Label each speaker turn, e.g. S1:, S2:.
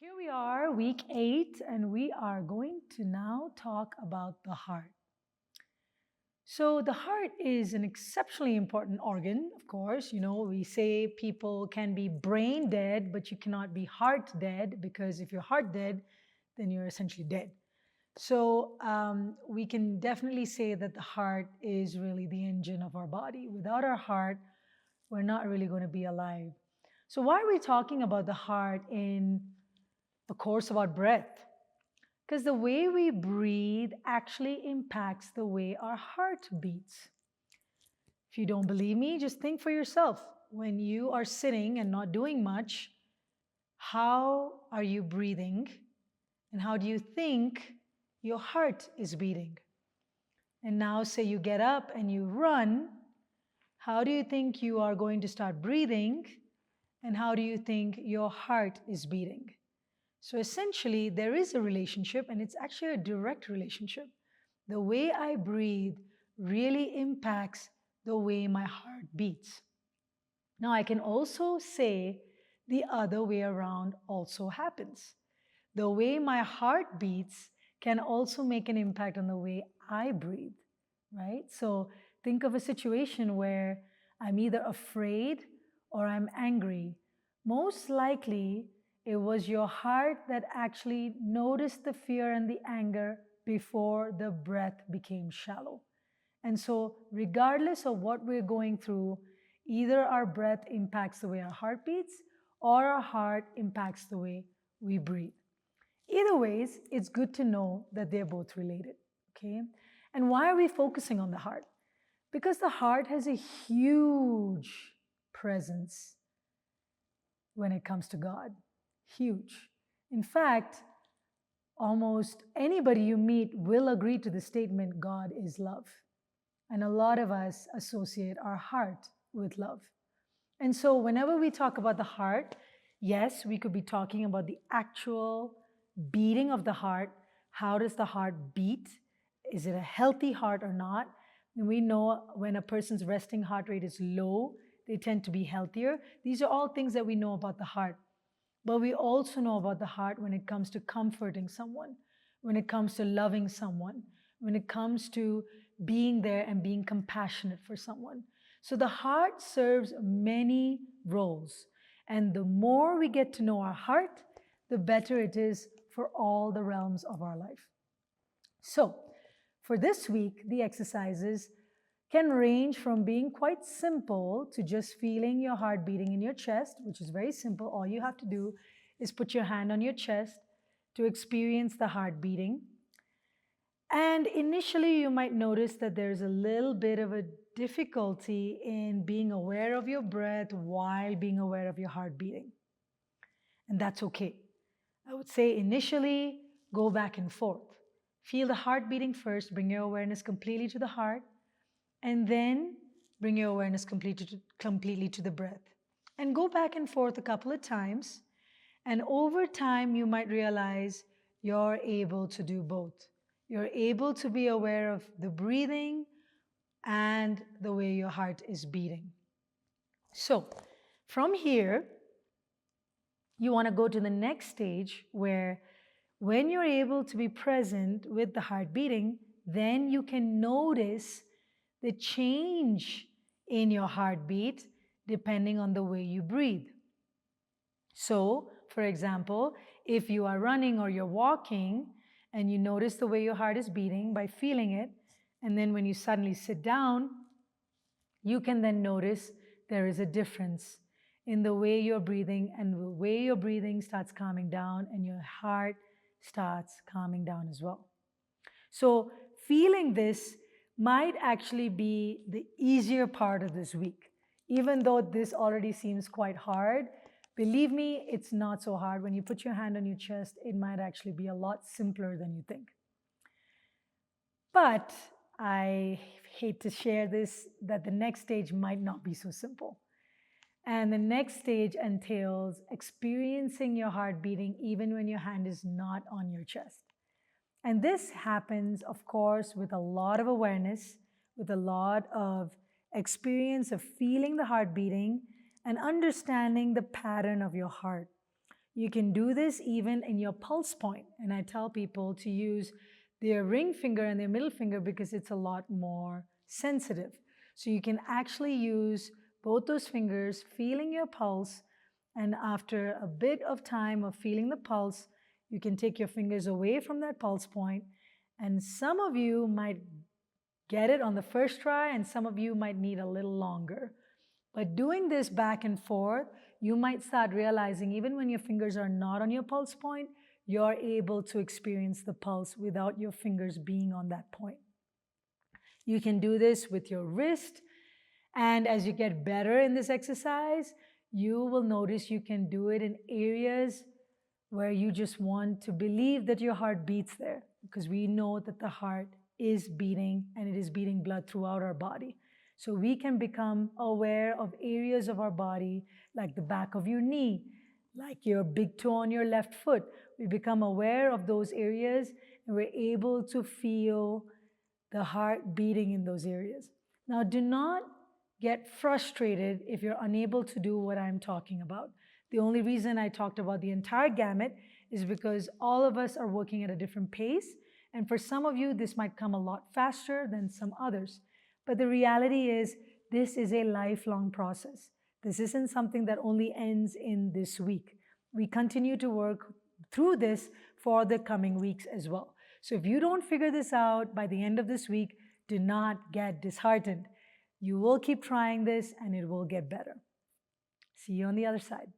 S1: Here we are, week 8, and we are going to now talk about the heart. So, the heart is an exceptionally important organ, of course. We say people can be brain dead, but you cannot be heart dead because if you're heart dead, then you're essentially dead. So, we can definitely say that the heart is really the engine of our body. Without our heart, we're not really going to be alive. So, why are we talking about the heart in a course about breath? Because the way we breathe actually impacts the way our heart beats. If you don't believe me, just think for yourself. When you are sitting and not doing much, how are you breathing? And how do you think your heart is beating? And now, say you get up and you run, how do you think you are going to start breathing? And how do you think your heart is beating? So essentially, there is a relationship, and it's actually a direct relationship. The way I breathe really impacts the way my heart beats. Now, I can also say the other way around also happens. The way my heart beats can also make an impact on the way I breathe, right? So think of a situation where I'm either afraid or I'm angry. Most likely, it was your heart that actually noticed the fear and the anger before the breath became shallow. And so, regardless of what we're going through, either our breath impacts the way our heart beats or our heart impacts the way we breathe. Either ways, it's good to know that they're both related, okay? And why are we focusing on the heart? Because the heart has a huge presence when it comes to God. Huge. In fact, almost anybody you meet will agree to the statement, God is love. And a lot of us associate our heart with love. And so whenever we talk about the heart, yes, we could be talking about the actual beating of the heart. How does the heart beat? Is it a healthy heart or not? And we know when a person's resting heart rate is low, they tend to be healthier. These are all things that we know about the heart. But we also know about the heart when it comes to comforting someone, when it comes to loving someone, when it comes to being there and being compassionate for someone. So the heart serves many roles. And the more we get to know our heart, the better it is for all the realms of our life. So, for this week, the exercises can range from being quite simple to just feeling your heart beating in your chest, which is very simple. All you have to do is put your hand on your chest to experience the heart beating. And initially, you might notice that there's a little bit of a difficulty in being aware of your breath while being aware of your heart beating. And that's okay. I would say initially, go back and forth. Feel the heart beating first, bring your awareness completely to the heart, and then bring your awareness completely to the breath. And go back and forth a couple of times. And over time, you might realize you're able to do both. You're able to be aware of the breathing and the way your heart is beating. So, from here, you want to go to the next stage where when you're able to be present with the heart beating, then you can notice the change in your heartbeat depending on the way you breathe. So, for example, if you are running or you're walking and you notice the way your heart is beating by feeling it, and then when you suddenly sit down, you can then notice there is a difference in the way you're breathing, and the way your breathing starts calming down and your heart starts calming down as well. So feeling this might actually be the easier part of this week. Even though this already seems quite hard, believe me, it's not so hard. When you put your hand on your chest, it might actually be a lot simpler than you think. But I hate to share this, that the next stage might not be so simple. And the next stage entails experiencing your heart beating even when your hand is not on your chest. And this happens, of course, with a lot of awareness, with a lot of experience of feeling the heart beating and understanding the pattern of your heart. You can do this even in your pulse point. And I tell people to use their ring finger and their middle finger because it's a lot more sensitive. So you can actually use both those fingers, feeling your pulse. And after a bit of time of feeling the pulse, you can take your fingers away from that pulse point. And some of you might get it on the first try, and some of you might need a little longer. But doing this back and forth, you might start realizing even when your fingers are not on your pulse point, you're able to experience the pulse without your fingers being on that point. You can do this with your wrist, and as you get better in this exercise, you will notice you can do it in areas where you just want to believe that your heart beats there, because we know that the heart is beating and it is beating blood throughout our body. So we can become aware of areas of our body like the back of your knee, like your big toe on your left foot. We become aware of those areas and we're able to feel the heart beating in those areas. Now, do not get frustrated if you're unable to do what I'm talking about. The only reason I talked about the entire gamut is because all of us are working at a different pace. And for some of you, this might come a lot faster than some others. But the reality is, this is a lifelong process. This isn't something that only ends in this week. We continue to work through this for the coming weeks as well. So if you don't figure this out by the end of this week, do not get disheartened. You will keep trying this and it will get better. See you on the other side.